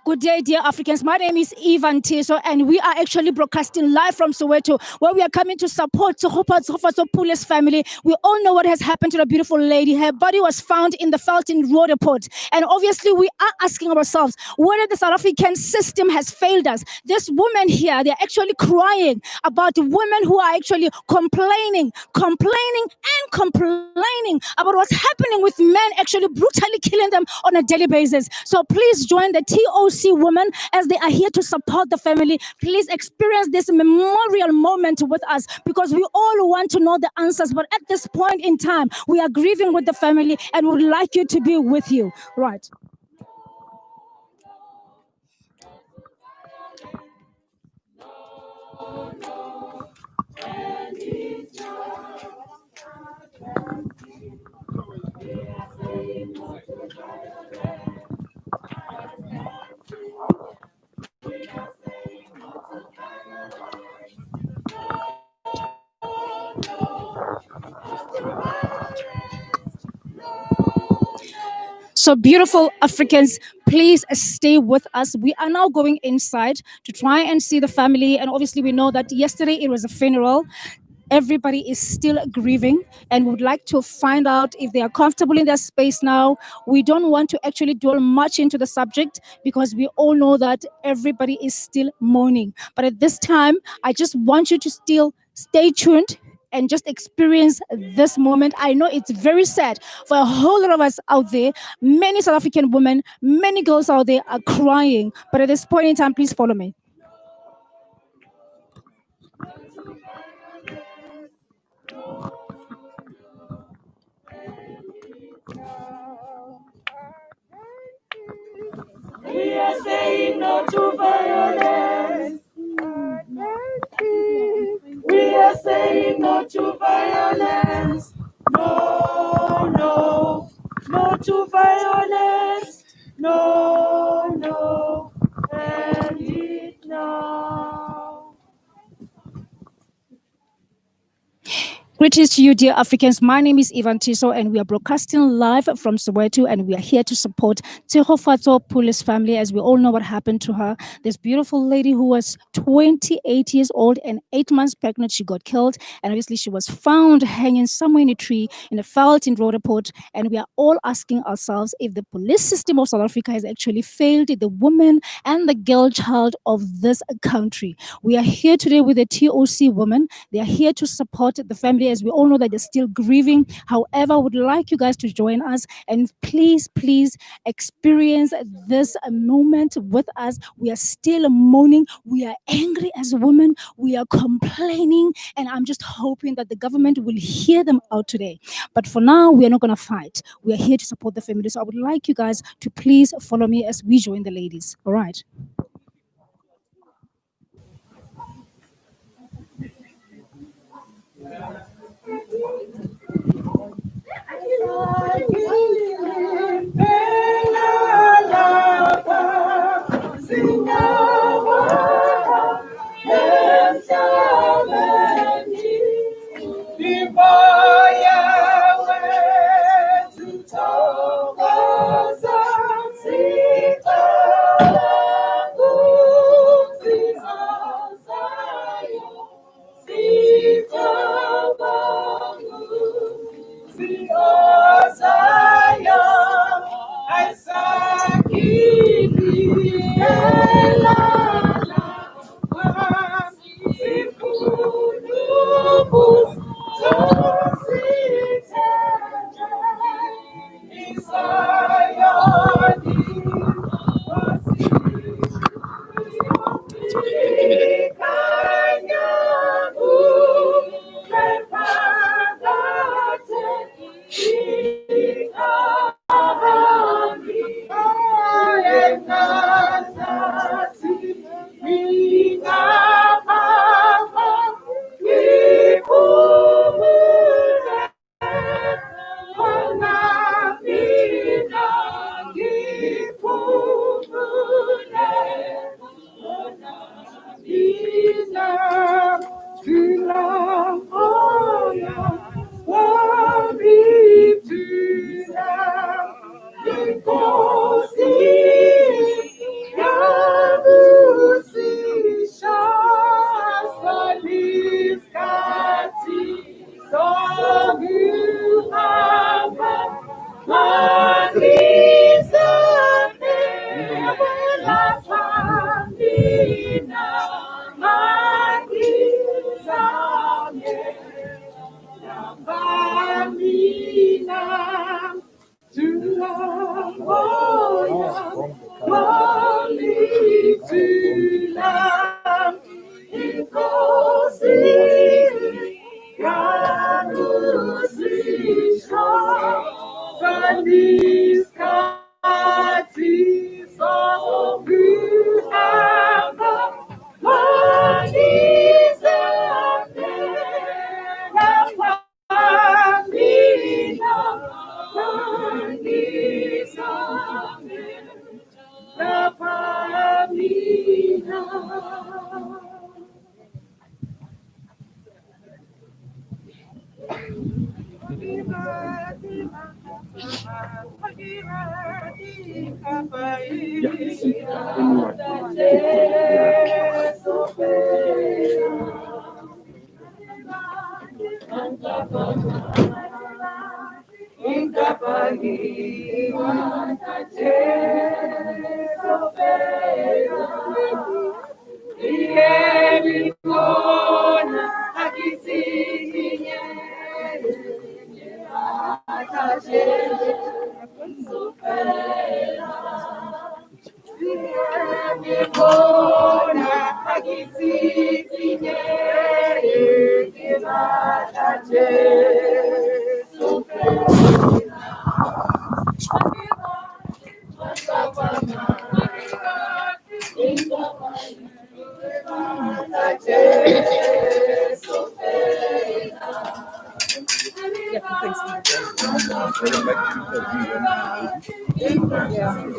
Good day, dear Africans. My name is Ivan Tiso, and we are actually broadcasting live from Soweto, where we are coming to support Tshegofatso Pule's family. We all know what has happened to the beautiful lady. Her body was found in the Felton Road Airport. And obviously, we are asking ourselves whether the South African system has failed us. This woman here, they're actually crying about women who are actually complaining about what's happening with men actually brutally killing them on a daily basis. So please join the TOC women as they are here to support the family. Please experience this memorial moment with us because we all want to know the answers. But at this point in time, we are grieving with the family and would like you to be with you. Right. So beautiful Africans, please stay with us. We are now going inside to try and see the family. And obviously we know that yesterday it was a funeral. Everybody is still grieving and would like to find out if they are comfortable in their space now. We don't want to actually dwell much into the subject because we all know that everybody is still mourning. But at this time, I just want you to still stay tuned and just experience this moment. I know it's very sad for a whole lot of us out there. Many South African women, many girls out there are crying. But at this point in time, please follow me. We are saying no to violence. We are saying no to violence. No, no, no to violence. No, no, end it now. Greetings to you, dear Africans. My name is Ivan Tiso, and we are broadcasting live from Soweto, and we are here to support Tshegofatso Pule's family, as we all know what happened to her. This beautiful lady who was 28 years old and 8 months pregnant, she got killed, and obviously she was found hanging somewhere in a tree in the Felton Road Airport, and we are all asking ourselves if the police system of South Africa has actually failed the woman and the girl child of this country. We are here today with the TOC women. They are here to support the family, as we all know that they're still grieving. However, I would like you guys to join us and please experience this moment with us. We are still mourning. We are angry as women. We are complaining. And I'm just hoping that the government will hear them out today. But for now, we are not going to fight. We are here to support the family. So I would like you guys to please follow me as we join the ladies. All right.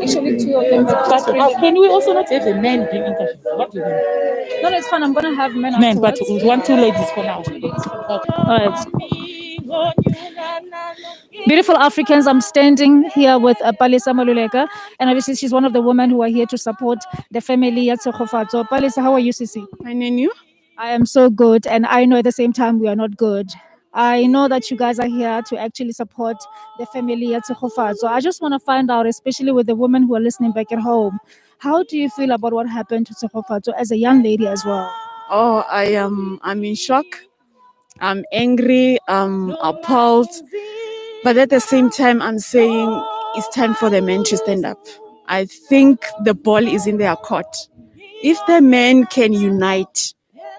Actually, two of them. But can we also not have the men being interviewed? What do you think? No, no, it's fine. I'm gonna have men Men, but afterwards. we want two ladies for now. All right. Beautiful Africans, I'm standing here with Palisa Maluleka, and obviously she's one of the women who are here to support the family at Tshegofatso. Palisa, how are you, Sisi? Fine, and you? I am so good, and I know at the same time we are not good. I know that you guys are here to actually support the family at Tshegofatso. I just want to find out, especially with the women who are listening back at home, how do you feel about what happened to Tshegofatso as a young lady as well? Oh, I'm in shock. I'm angry. I'm appalled. But at the same time, I'm saying it's time for the men to stand up. I think the ball is in their court. If the men can unite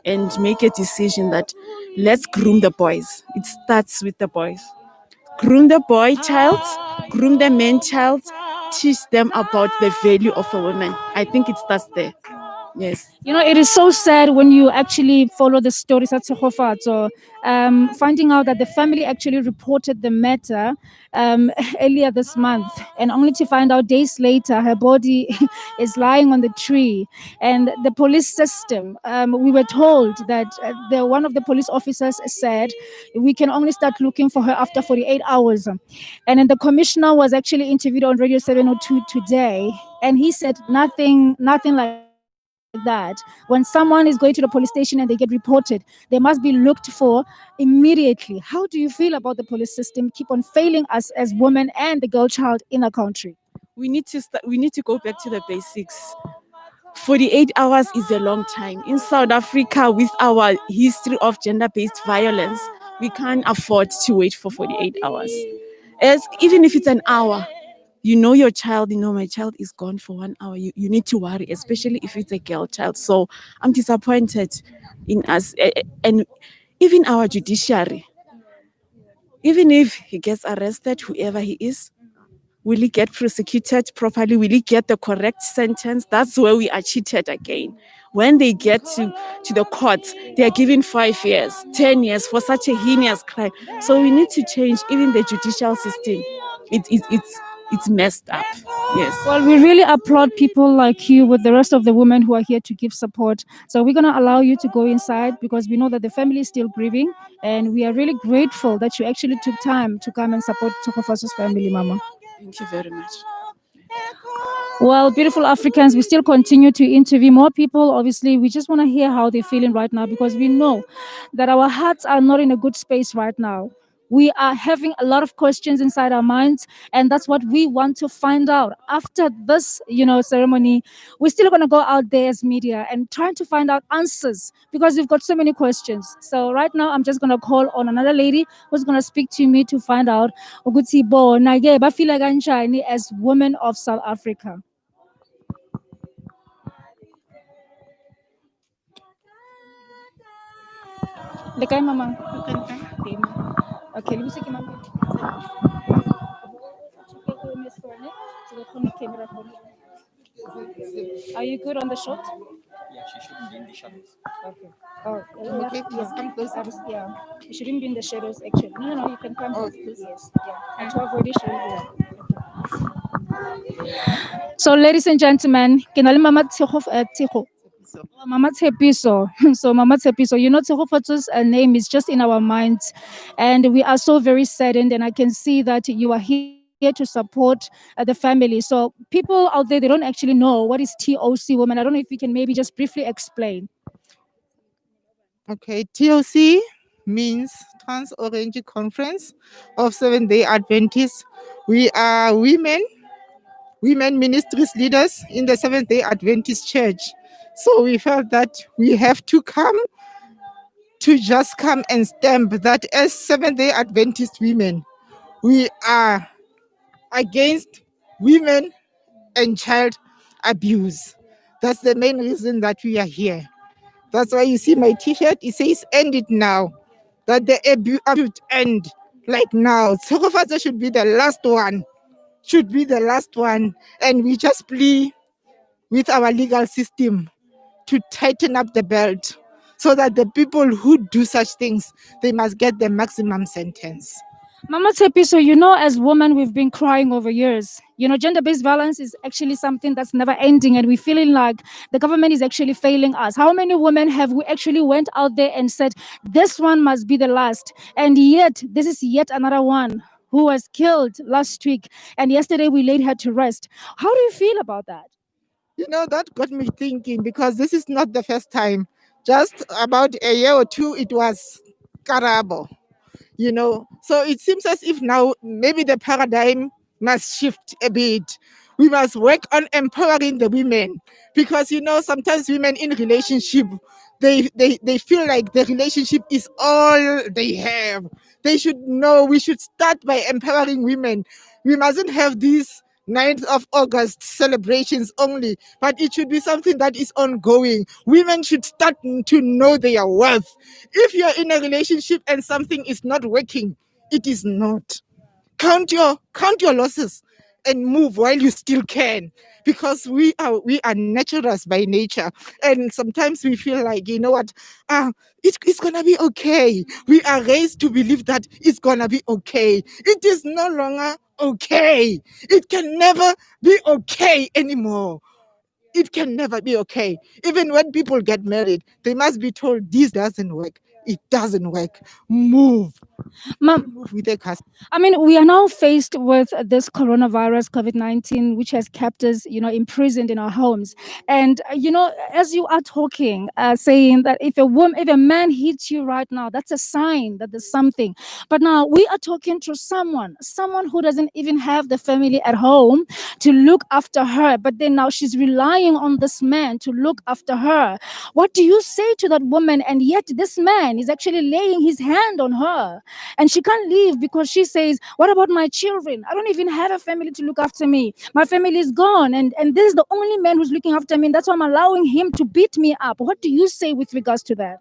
and make a decision that let's groom the boys, it starts with the boys. Groom the boy child, groom the man child, teach them about the value of a woman. I think it starts there. Yes. You know, it is so sad when you actually follow the stories at Tshegofatso, finding out that the family actually reported the matter earlier this month, and only to find out days later her body is lying on the tree. And the police system, we were told that one of the police officers said we can only start looking for her after 48 hours. And then the commissioner was actually interviewed on Radio 702 today, and he said nothing like that. When someone is going to the police station and they get reported, they must be looked for immediately. How do you feel about the police system keep on failing us as women and the girl child in our country? We need to go back to the basics. 48 hours is a long time. In South Africa, with our history of gender-based violence, we can't afford to wait for 48 hours. Even if it's an hour, you know your child, my child is gone for 1 hour. You need to worry, especially if it's a girl child. So I'm disappointed in us. And even our judiciary, even if he gets arrested, whoever he is, will he get prosecuted properly? Will he get the correct sentence? That's where we are cheated again. When they get to the courts, they are given 5 years, 10 years for such a heinous crime. So we need to change even the judicial system. It's messed up. Yes. Well, we really applaud people like you with the rest of the women who are here to give support. So we're going to allow you to go inside because we know that the family is still grieving. And we are really grateful that you actually took time to come and support Tshegofatso's family, Mama. Thank you very much. Well, beautiful Africans, we still continue to interview more people. Obviously, we just want to hear how they're feeling right now because we know that our hearts are not in a good space right now. We are having a lot of questions inside our minds, and that's what we want to find out. After this, ceremony, we're still going to go out there as media and trying to find out answers because we've got so many questions. So right now, I'm just going to call on another lady who's going to speak to me to find out ukuthi bona ke bafila kanjani as women of South Africa. Le kae mama? Okay, let me see mama. Are you good on the shot? Yeah, she shouldn't be in the shadows. Okay. Oh, okay. Yes, come closer. Yeah, you shouldn't be in the shadows actually. No, you can come. Yes, yeah. To avoid the shadows. So, ladies and gentlemen, ke na le mama Tshegofatso. Mama Tepiso. So Mama Tepiso, Tshegofatso's name is just in our minds, and we are so very saddened. And I can see that you are here to support the family. So people out there, they don't actually know what is TOC woman. I don't know if you can maybe just briefly explain. Okay, TOC means Trans Orange Conference of Seventh Day Adventists. We are women ministries leaders in the Seventh Day Adventist Church. So we felt that we have to come and stamp that as Seventh Day Adventist women, we are against women and child abuse. That's the main reason that we are here. That's why you see my t-shirt, it says end it now. That the abuse should end like now. Tshegofatso should be the last one. Should be the last one. And we just plead with our legal system to tighten up the belt so that the people who do such things, they must get the maximum sentence. Mama Tepi, so as women, we've been crying over years. Gender-based violence is actually something that's never ending, and we're feeling like the government is actually failing us. How many women have we actually went out there and said, this one must be the last? And yet, this is yet another one who was killed last week, and yesterday we laid her to rest. How do you feel about that? That got me thinking because this is not the first time. Just about a year or two, it was Karabo. So it seems as if now maybe the paradigm must shift a bit. We must work on empowering the women because sometimes women in relationship, they feel like the relationship is all they have. They should know we should start by empowering women. We mustn't have these 9th of August celebrations only, but it should be something that is ongoing. Women should start to know their worth. If you're in a relationship and something is not working, it is not. Count your losses and move while you still can, because we are naturals by nature, and sometimes we feel like, what, it's gonna be okay. We are raised to believe that it's gonna be okay. It is no longer okay. It can never be okay anymore. It can never be okay. Even when people get married, they must be told this doesn't work. It doesn't work. Move. Move with the custom. I mean, we are now faced with this coronavirus, COVID-19, which has kept us, imprisoned in our homes. And, as you are talking, saying that if a man hits you right now, that's a sign that there's something. But now we are talking to someone who doesn't even have the family at home to look after her. But then now she's relying on this man to look after her. What do you say to that woman? And yet this man is actually laying his hand on her. And she can't leave because she says, what about my children? I don't even have a family to look after me. My family is gone. And this is the only man who's looking after me. And that's why I'm allowing him to beat me up. What do you say with regards to that?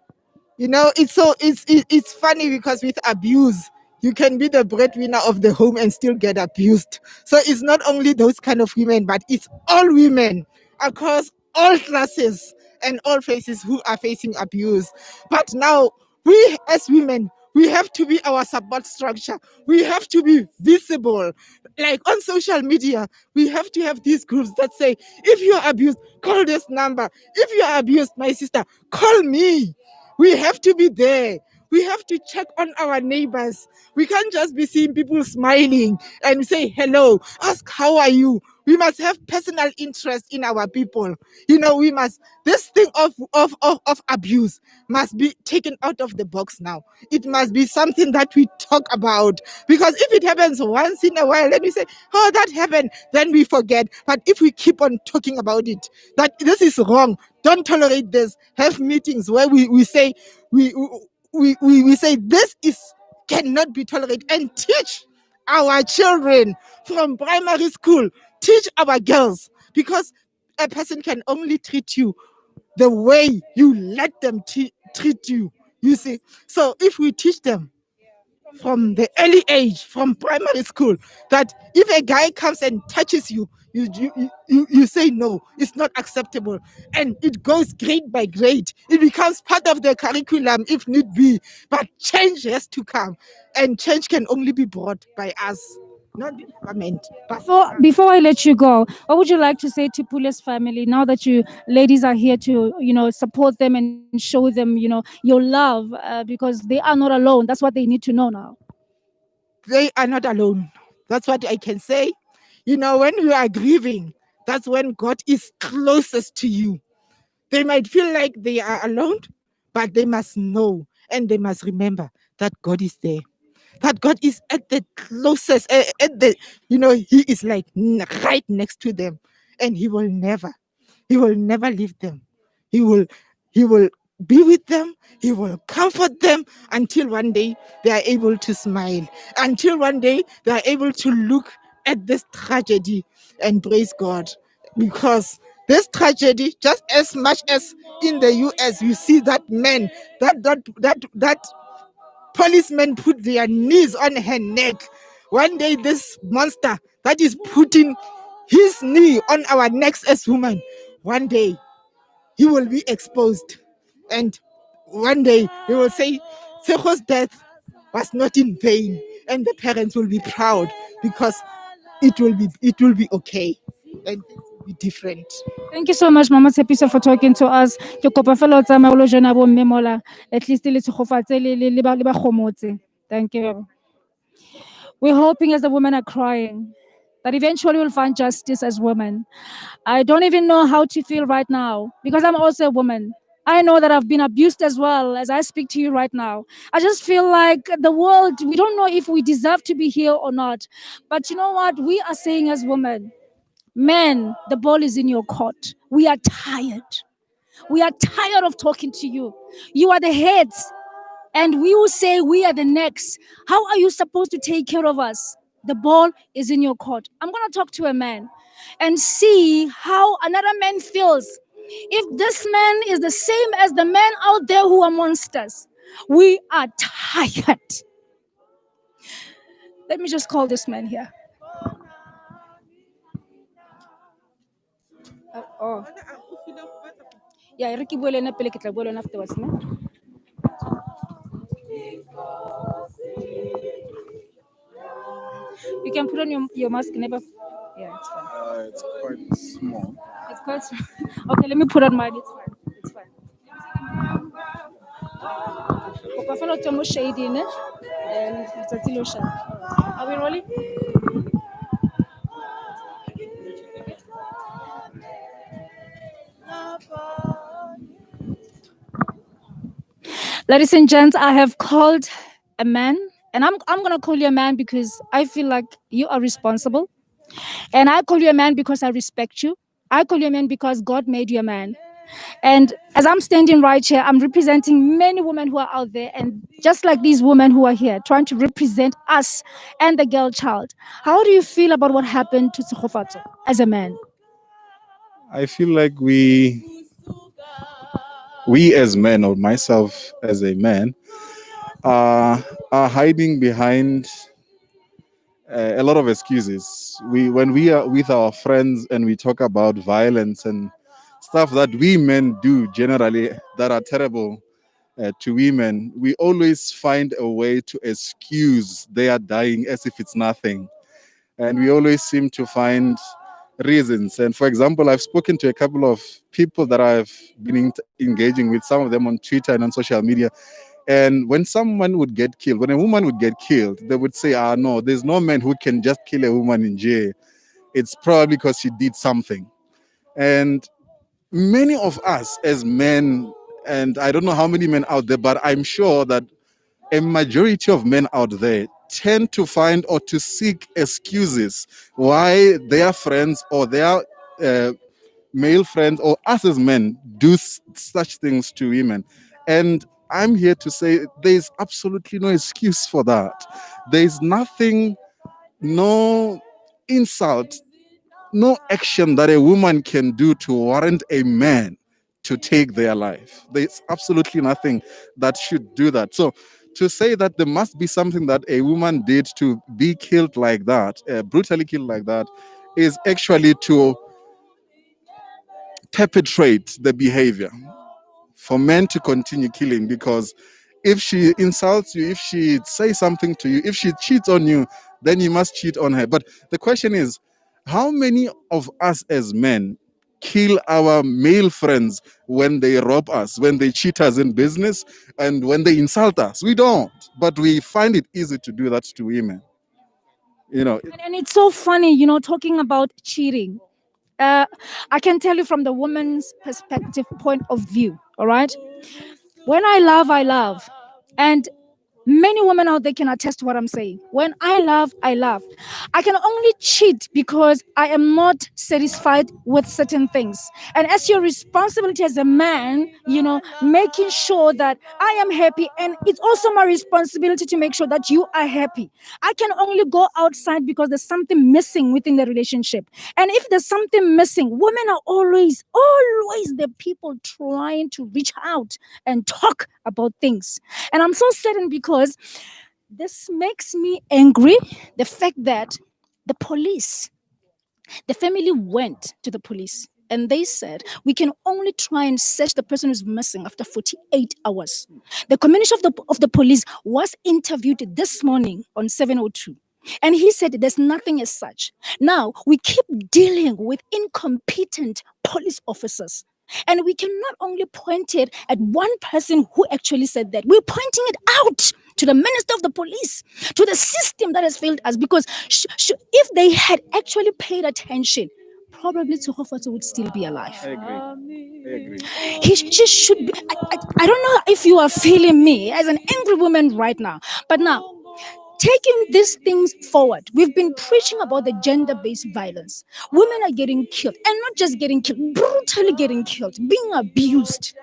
It's funny because with abuse, you can be the breadwinner of the home and still get abused. So it's not only those kind of women, but it's all women across all classes and all faces who are facing abuse. But now, we as women, we have to be our support structure. We have to be visible. Like on social media, we have to have these groups that say, if you are abused, call this number. If you are abused, my sister, call me. We have to be there. We have to check on our neighbors. We can't just be seeing people smiling and say hello, ask how are you. We must have personal interest in our people. We must, this thing of abuse must be taken out of the box now. It must be something that we talk about. Because if it happens once in a while, then we say, oh, that happened, then we forget. But if we keep on talking about it, that this is wrong, don't tolerate this, have meetings where we say, we say this is cannot be tolerated, and teach our children from primary school, teach our girls, because a person can only treat you the way you let them treat you. You see, so if we teach them from the early age, from primary school, that if a guy comes and touches you, you say no, it's not acceptable, and it goes grade by grade. It becomes part of the curriculum if need be, but change has to come, and change can only be brought by us. not the government. But Before I let you go, what would you like to say to Pule's family now that you ladies are here to, support them and show them, your love because they are not alone. That's what they need to know now. they are not alone. That's what I can say. When you are grieving, that's when God is closest to you. They might feel like they are alone, but they must know and they must remember that God is there. That God is at the closest, He is like right next to them, and He will never leave them. He will, He will be with them. He will comfort them until one day they are able to smile. Until one day they are able to look at this tragedy and praise God, because this tragedy, just as much as in the U.S. you see that man, that policemen put their knees on her neck. One day, this monster that is putting his knee on our necks as women, one day he will be exposed. And one day we will say, Tsego's death was not in vain. And the parents will be proud because it will be okay. And it will be different. Thank you so much, Mama Tshepiso, for talking to us. Ke kopa fela o tsamaye o lo joina bo mme mola. At least le tshegofatse le ba kgomotse. Thank you. We're hoping as the women are crying that eventually we'll find justice as women. I don't even know how to feel right now because I'm also a woman. I know that I've been abused as well as I speak to you right now. I just feel like the world, we don't know if we deserve to be here or not. But you know what? We are saying as women, men, the ball is in your court. We are tired. We are tired of talking to you. You are the heads, and we will say we are the next. How are you supposed to take care of us? The ball is in your court. I'm going to talk to a man and see how another man feels. If this man is the same as the men out there who are monsters, we are tired. Let me just call this man here. Oh. Yeah, Ricky Bolena Pelekita Bolena afterwards, no? You can put on your mask, never. Yeah, it's fine. It's quite small. It's quite. Okay, let me put on mine. It's fine. It's fine. Okafana tomo shady, ne? And it's a tilosha. Are we rolling? Ladies and gents, I have called a man, and I'm gonna call you a man because I feel like you are responsible, and I call you a man because I respect you. I call you a man because God made you a man. And as I'm standing right here, I'm representing many women who are out there, and just like these women who are here, trying to represent us and the girl child. How do you feel about what happened to Tshegofatso as a man? I feel like we as men, or myself as a man, are hiding behind a lot of excuses. When we are with our friends and we talk about violence and stuff that we men do generally that are terrible to women, we always find a way to excuse their dying as if it's nothing. And we always seem to find reasons. And for example, I've spoken to a couple of people that I've been engaging with, some of them on Twitter and on social media. And when someone would get killed, when a woman would get killed, they would say, no, there's no man who can just kill a woman in jail. It's probably because she did something. And many of us as men, and I don't know how many men out there, but I'm sure that a majority of men out there tend to find or to seek excuses why their friends or their male friends or us as men do such things to women. And I'm here to say there's absolutely no excuse for that. There's nothing, no insult, no action that a woman can do to warrant a man to take their life. There's absolutely nothing that should do that. So to say that there must be something that a woman did to be killed like that, brutally killed like that, is actually to perpetrate the behavior for men to continue killing. Because if she insults you, if she says something to you, if she cheats on you, then you must cheat on her. But the question is, how many of us as men kill our male friends when they rob us, when they cheat us in business, and when they insult us? We don't, but we find it easy to do that to women. And it's so funny, talking about cheating. I can tell you from the woman's perspective point of view, all right? When I love, I love. And many women out there can attest to what I'm saying. When I love, I love. I can only cheat because I am not satisfied with certain things. And as your responsibility as a man, making sure that I am happy. And it's also my responsibility to make sure that you are happy. I can only go outside because there's something missing within the relationship. And if there's something missing, women are always the people trying to reach out and talk about things. And I'm so saddened because this makes me angry. The fact that the family went to the police and they said, we can only try and search the person who's missing after 48 hours. The commissioner of the police was interviewed this morning on 702. And he said there's nothing as such. Now, we keep dealing with incompetent police officers. And we cannot only point it at one person who actually said that. We're pointing it out to the minister of the police, to the system that has failed us. Because if they had actually paid attention, probably Tshegofatso would still be alive. I agree. She should be. I don't know if you are feeling me as an angry woman right now. But now, taking these things forward, we've been preaching about the gender-based violence. Women are getting killed, and not just getting killed, brutally getting killed, being abused.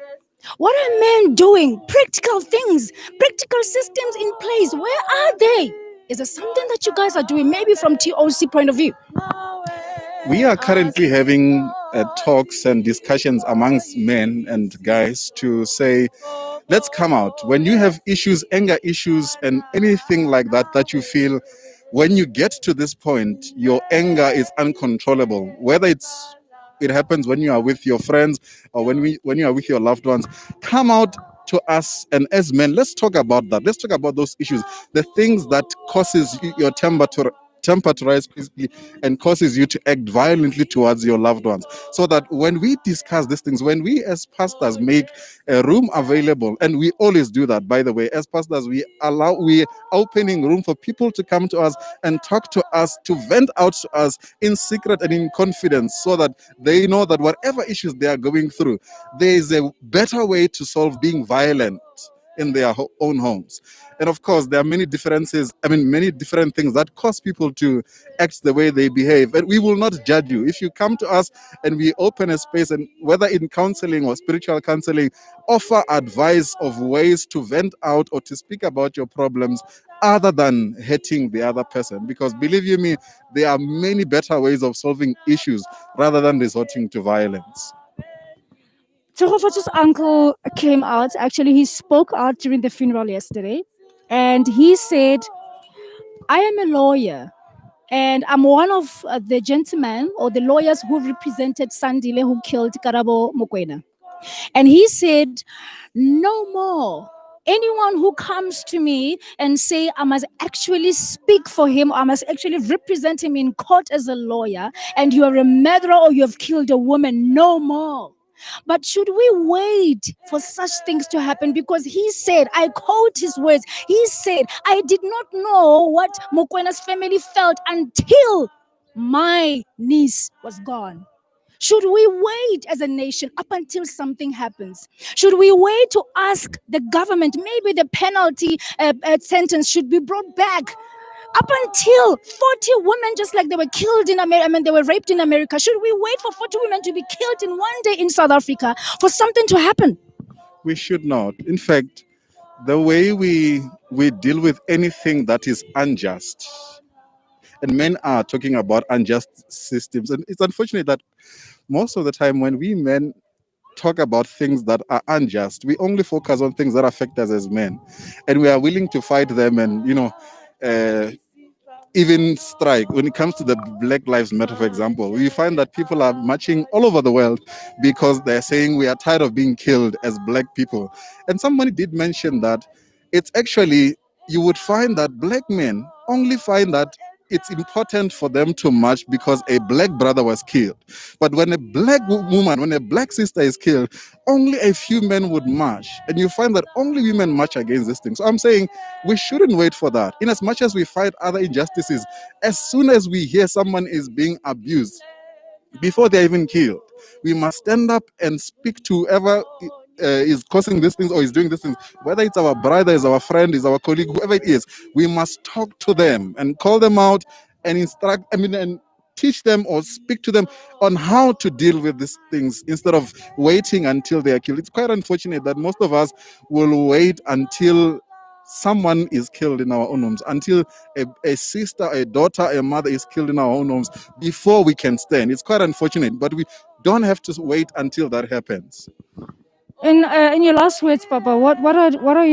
What are men doing? Practical things, practical systems in place. Where are they? Is there something that you guys are doing, maybe from TOC point of view? We are currently having talks and discussions amongst men and guys to say, let's come out. When you have issues, anger issues, and anything like that, that you feel when you get to this point, your anger is uncontrollable, whether it happens when you are with your friends or when you are with your loved ones, come out to us. And as men, let's talk about that. Let's talk about those issues, the things that causes your temper to rise quickly and causes you to act violently towards your loved ones. So that when we discuss these things, when we as pastors make a room available, and we always do that, by the way, as pastors, we opening room for people to come to us and talk to us, to vent out to us in secret and in confidence, so that they know that whatever issues they are going through, there is a better way to solve being violent in their own homes. And of course, there are many different things that cause people to act the way they behave. And we will not judge you. If you come to us and we open a space, and whether in counseling or spiritual counseling, offer advice of ways to vent out or to speak about your problems other than hating the other person. Because believe you me, there are many better ways of solving issues rather than resorting to violence. Tshegofatso's uncle came out. Actually, he spoke out during the funeral yesterday. And he said, I am a lawyer. And I'm one of the gentlemen or the lawyers who represented Sandile, who killed Karabo Mokoena. And he said, no more. Anyone who comes to me and say I must actually speak for him, or I must actually represent him in court as a lawyer, and you are a murderer or you have killed a woman, no more. But should we wait for such things to happen? Because he said, I quote his words, he said, I did not know what Mokwena's family felt until my niece was gone. Should we wait as a nation up until something happens? Should we wait to ask the government, maybe the penalty sentence should be brought back? Up until 40 women, just like they were killed in America, they were raped in America. Should we wait for 40 women to be killed in one day in South Africa for something to happen? We should not. In fact, the way we deal with anything that is unjust, and men are talking about unjust systems, and it's unfortunate that most of the time when we men talk about things that are unjust, we only focus on things that affect us as men, and we are willing to fight them and even strike. When it comes to the Black Lives Matter, for example, we find that people are marching all over the world because they're saying we are tired of being killed as black people. And somebody did mention that it's actually, you would find that black men only find that it's important for them to march because a black brother was killed. But when a black woman, when a black sister is killed, only a few men would march. And you find that only women march against this thing. So I'm saying we shouldn't wait for that. In as much as we fight other injustices, as soon as we hear someone is being abused, before they're even killed, we must stand up and speak to whoever is causing these things or is doing these things, whether it's our brother, is our friend, is our colleague, whoever it is. We must talk to them and call them out and instruct, and teach them or speak to them on how to deal with these things instead of waiting until they are killed. It's quite unfortunate that most of us will wait until someone is killed in our own homes, until a sister, a daughter, a mother is killed in our own homes before we can stand. It's quite unfortunate, but we don't have to wait until that happens. In your last words, Papa, what are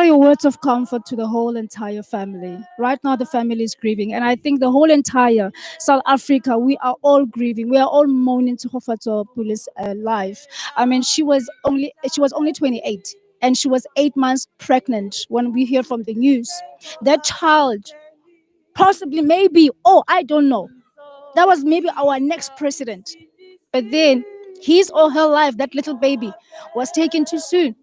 your words of comfort to the whole entire family? Right now, the family is grieving, and I think the whole entire South Africa, we are all grieving. We are all mourning Tshegofatso Pule's life. I mean, she was only 28, and she was 8 months pregnant when we hear from the news. That child, possibly, maybe, oh, I don't know. That was maybe our next president. But then, his or her life, that little baby, was taken too soon.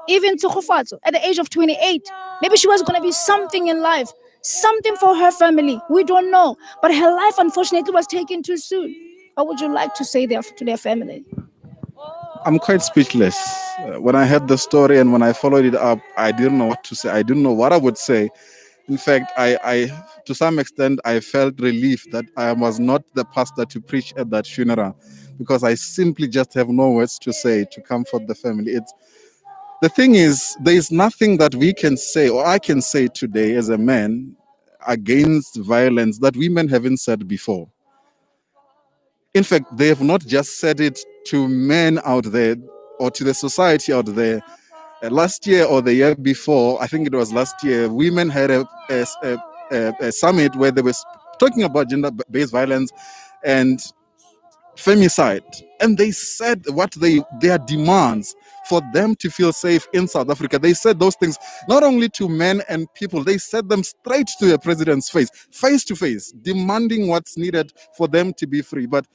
Even Tshegofatso, at the age of 28, maybe she was going to be something in life, something for her family. We don't know. But her life, unfortunately, was taken too soon. What would you like to say to their family? I'm quite speechless. When I heard the story and when I followed it up, I didn't know what to say. I didn't know what I would say. In fact, I to some extent, I felt relief that I was not the pastor to preach at that funeral, because I simply just have no words to say to comfort the family. The thing is, there is nothing that we can say or I can say today as a man against violence that women haven't said before. In fact, they have not just said it to men out there or to the society out there. Last year or the year before, I think it was last year, women had a summit where they were talking about gender-based violence and femicide, and they said what their demands for them to feel safe in South Africa. They said those things not only to men and people, they said them straight to the president's face to face, demanding what's needed for them to be free. But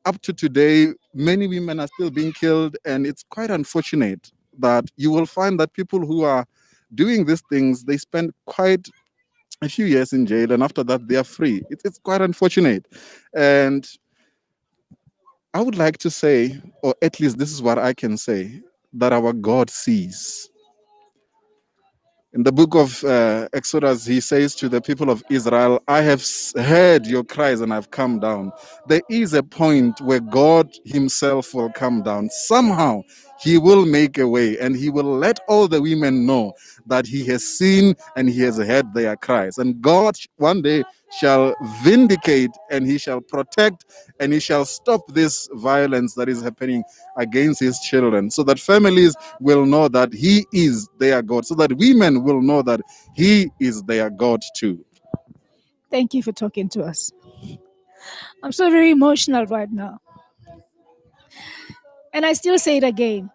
up to today, many women are still being killed, and it's quite unfortunate that you will find that people who are doing these things, they spend quite a few years in jail, and after that they are free. It's quite unfortunate. And I would like to say, or at least this is what I can say, that our God sees. In the book of Exodus, he says to the people of Israel, I have heard your cries and I've come down. There is a point where God himself will come down. Somehow he will make a way and he will let all the women know that he has seen and he has heard their cries. And God one day shall vindicate and he shall protect and he shall stop this violence that is happening against his children, so that families will know that he is their God, so that women will know that he is their God too. Thank you for talking to us. I'm so very emotional right now. And I still say it again.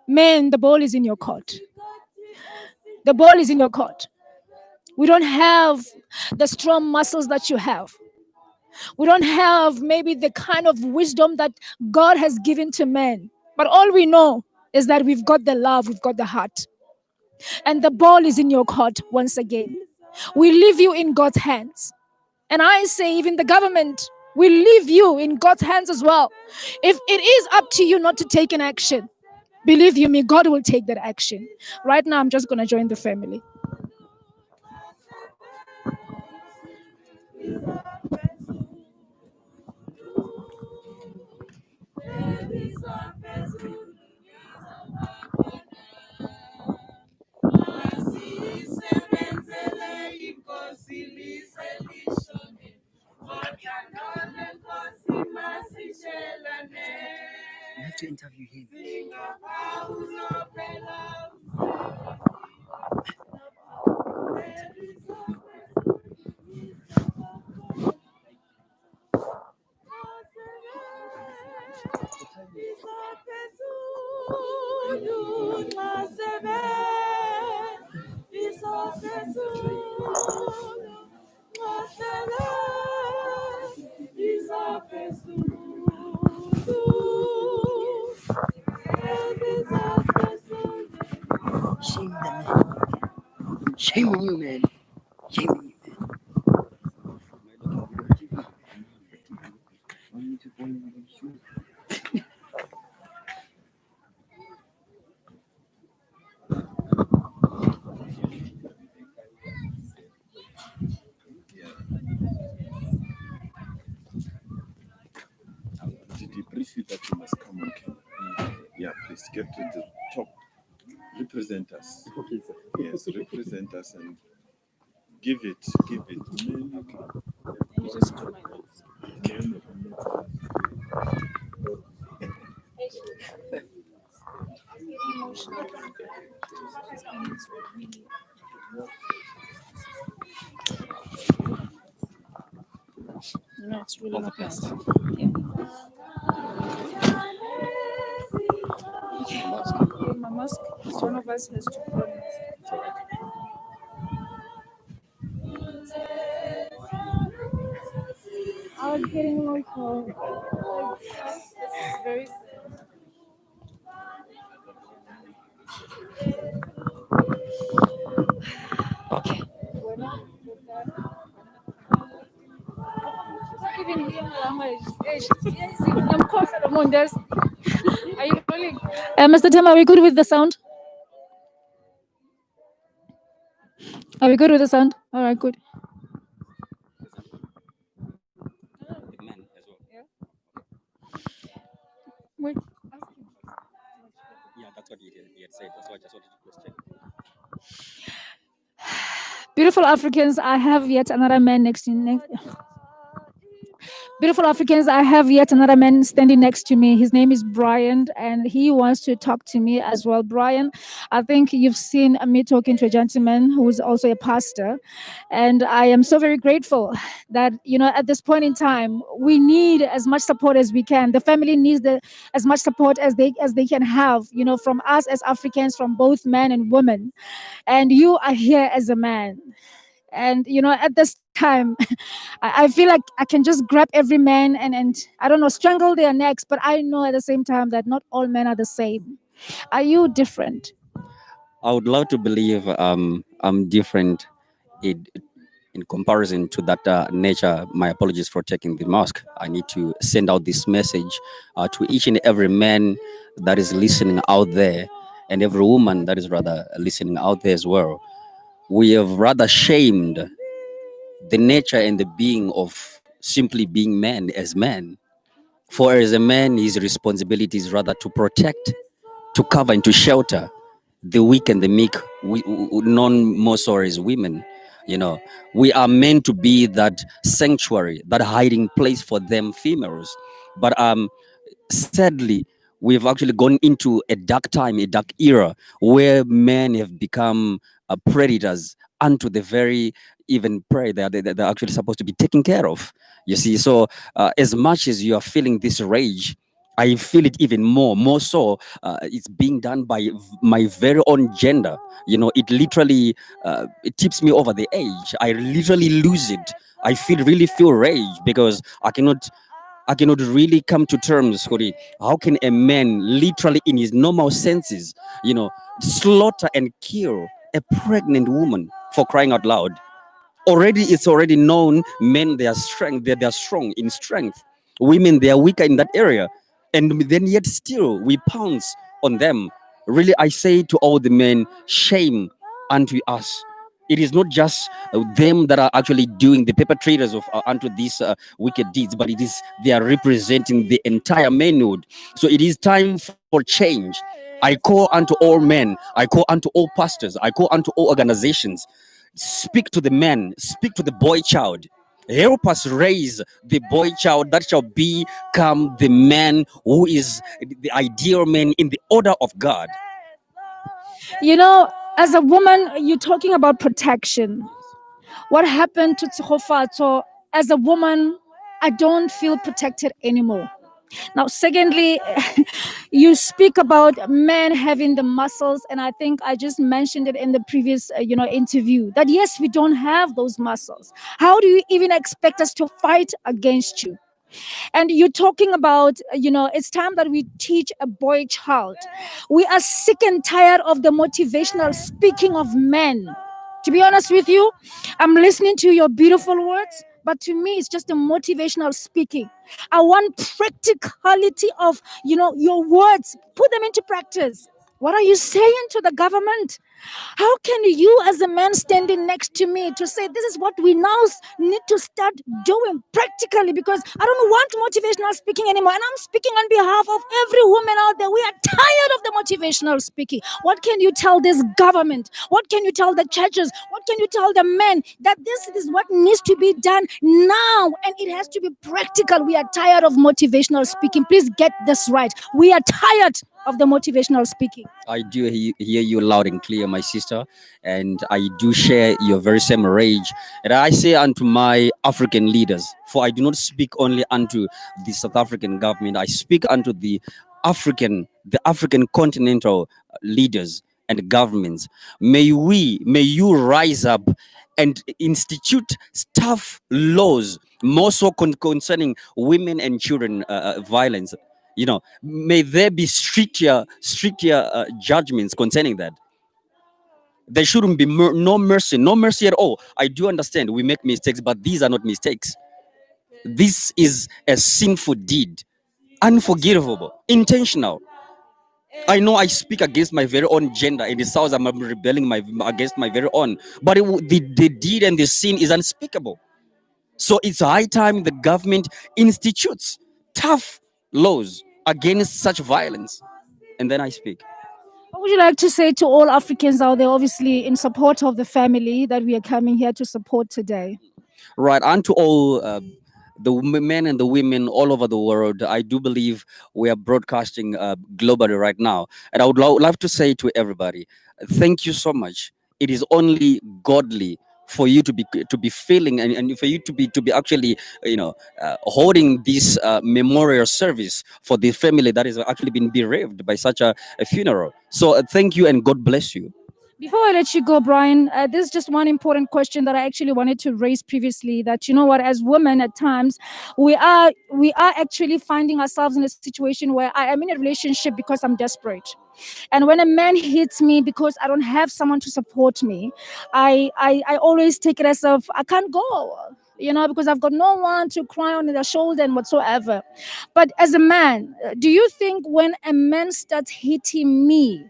Men, the ball is in your court. The ball is in your court. We don't have the strong muscles that you have. We don't have maybe the kind of wisdom that God has given to men. But all we know is that we've got the love, we've got the heart. And the ball is in your court once again. We leave you in God's hands. And I say, even the government, we leave you in God's hands as well. If it is up to you not to take an action, believe you me, God will take that action. Right now, I'm just going to join the family. You have to interview him. Shame the man. Shame on you, man. Shame on you. Did he brief you that you must come on camera? Yeah, please get to the top. Represent us. Okay, sir. Yes, represent us and give it. Man, You just do my notes. No, it's really not nice. Yeah. My mask. One of us has to put on it. I was getting like, this is very sad. Okay. We're not with that. Not even here, language. I'm confident on this. Are you rolling? Mr. Tim, are we good with the sound? Are we good with the sound? All right, good. The man as well. Wait. Yeah, that's what he had said. That's why I just wanted to question. Beautiful Africans, I have yet another man Beautiful Africans, I have yet another man standing next to me. His name is Brian, and he wants to talk to me as well. Brian, I think you've seen me talking to a gentleman who is also a pastor, and I am so very grateful that, at this point in time, we need as much support as we can. The family needs as much support as they can have, from us as Africans, from both men and women. And you are here as a man. And at this time, I feel like I can just grab every man and I don't know, strangle their necks, but I know at the same time that not all men are the same. Are you different? I would love to believe I'm different in, in comparison to that nature. My apologies for taking the mask. I need to send out this message to each and every man that is listening out there, and every woman that is rather listening out there as well. We have rather shamed the nature and the being of simply being man as man. For as a man, his responsibility is rather to protect, to cover, and to shelter the weak and the meek, non more sorry as women. We are meant to be that sanctuary, that hiding place for them females. But sadly, we've actually gone into a dark time, a dark era, where men have become predators unto the very even prey they're actually supposed to be taken care of. You see, so as much as you are feeling this rage, I feel it even more so. It's being done by my very own gender. It literally it tips me over the edge. I literally lose it. I really feel rage because I cannot really come to terms, Hori. How can a man, literally in his normal senses, slaughter and kill a pregnant woman, for crying out loud? It's already known, men, they are strong in strength. Women, they are weaker in that area. And then yet still we pounce on them. Really, I say to all the men, shame unto us. It is not just them that are actually doing the perpetrators of unto these wicked deeds, but they are representing the entire manhood. So it is time for change. I call unto all men, I call unto all pastors, I call unto all organizations. Speak to the man, speak to the boy child. Help us raise the boy child that shall become the man who is the ideal man in the order of God. As a woman, you're talking about protection. What happened to Tshegofatso? As a woman, I don't feel protected anymore. Now, secondly, you speak about men having the muscles, and I think I just mentioned it in the previous, interview, that yes, we don't have those muscles. How do you even expect us to fight against you? And you're talking about, it's time that we teach a boy child. We are sick and tired of the motivational speaking of men. To be honest with you, I'm listening to your beautiful words, but to me, it's just a motivational speaking. I want practicality of, your words. Put them into practice. What are you saying to the government? How can you, as a man standing next to me, to say this is what we now need to start doing practically? Because I don't want motivational speaking anymore. And I'm speaking on behalf of every woman out there. We are tired of the motivational speaking. What can you tell this government? What can you tell the churches? What can you tell the men? That this is what needs to be done now. And it has to be practical. We are tired of motivational speaking. Please get this right. We are tired of the motivational speaking. I do hear you loud and clear, my sister, and I do share your very same rage. And I say unto my African leaders, for I do not speak only unto the South African government, I speak unto the African continental leaders and governments. May you rise up and institute tough laws, more so concerning women and children violence. May there be stricter judgments concerning that. There shouldn't be no mercy at all. I do understand we make mistakes, but these are not mistakes. This is a sinful deed, unforgivable, intentional. I know I speak against my very own gender. In the south, I'm rebelling against my very own, but the deed and the sin is unspeakable. So it's high time the government institutes tough laws against such violence. And then I speak. What would you like to say to all Africans out there, obviously in support of the family that we are coming here to support today? Right, and to all men and the women all over the world, I do believe we are broadcasting globally right now. And I would love to say to everybody, thank you so much. It is only godly for you to be feeling, and for you to be actually holding this memorial service for the family that has actually been bereaved by such a funeral. So thank you and God bless you. Before I let you go, Brian, there's just one important question that I actually wanted to raise previously. That, you know what, as women, at times we are actually finding ourselves in a situation where I am in a relationship because I'm desperate, and when a man hits me because I don't have someone to support me, I always take it as if I can't go. Because I've got no one to cry on the shoulder and whatsoever. But as a man, do you think when a man starts hitting me,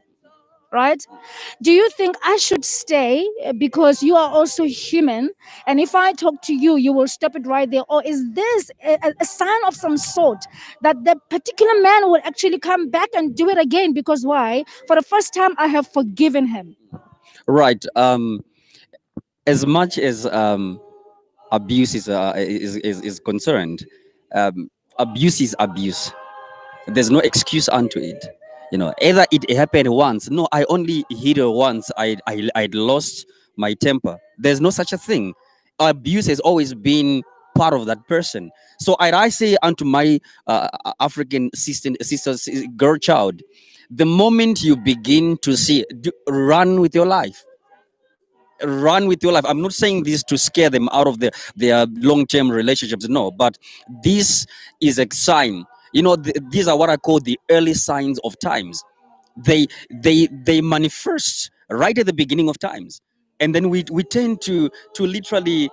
right? Do you think I should stay because you are also human? And if I talk to you, you will stop it right there? Or is this a sign of some sort that the particular man will actually come back and do it again? Because why? For the first time, I have forgiven him. Right. As much as abuse is concerned, abuse is abuse. There's no excuse unto it. Either it happened once. No, I only hit her once. I'd lost my temper. There's no such a thing. Abuse has always been part of that person. So I say unto my African sister, girl child, the moment you begin to see, run with your life. Run with your life. I'm not saying this to scare them out of their long-term relationships, no, but this is a sign. These are what I call the early signs of times. They manifest right at the beginning of times, and then we tend to literally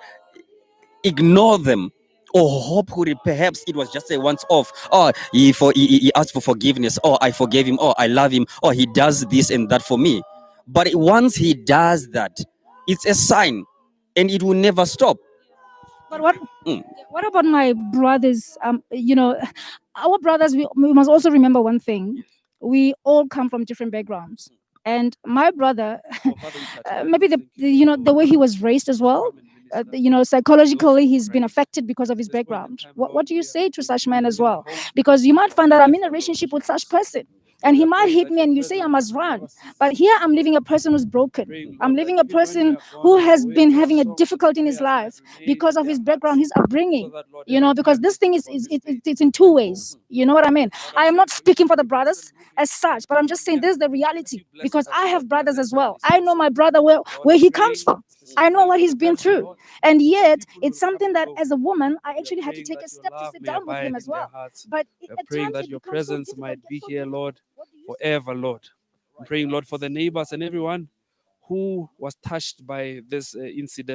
ignore them, or hope perhaps it was just a once off. Oh, he asked for forgiveness. Oh, I forgave him. Oh, I love him. Oh, he does this and that for me. But once he does that, it's a sign, and it will never stop. But what Mm. what about my brothers? Our brothers, we must also remember one thing. We all come from different backgrounds. And my brother, maybe the way he was raised as well, psychologically he's been affected because of his background. What do you say to such men as well? Because you might find that I'm in a relationship with such person, and he might hit me and you say I must run. But here I'm leaving a person who's broken. I'm leaving a person who has been having a difficulty in his life because of his background, his upbringing. Because this thing it's in two ways. You know what I mean? I am not speaking for the brothers as such, but I'm just saying this is the reality because I have brothers as well. I know my brother where he comes from. I know what he's been through. And yet, it's something that as a woman, I actually had to take a step to sit down with him as well. But at Praying times that it your becomes so presence difficult, might it be gets so here, difficult. Lord, What do you say? forever, Lord. I'm praying, Lord, for the neighbors and everyone who was touched by this incident.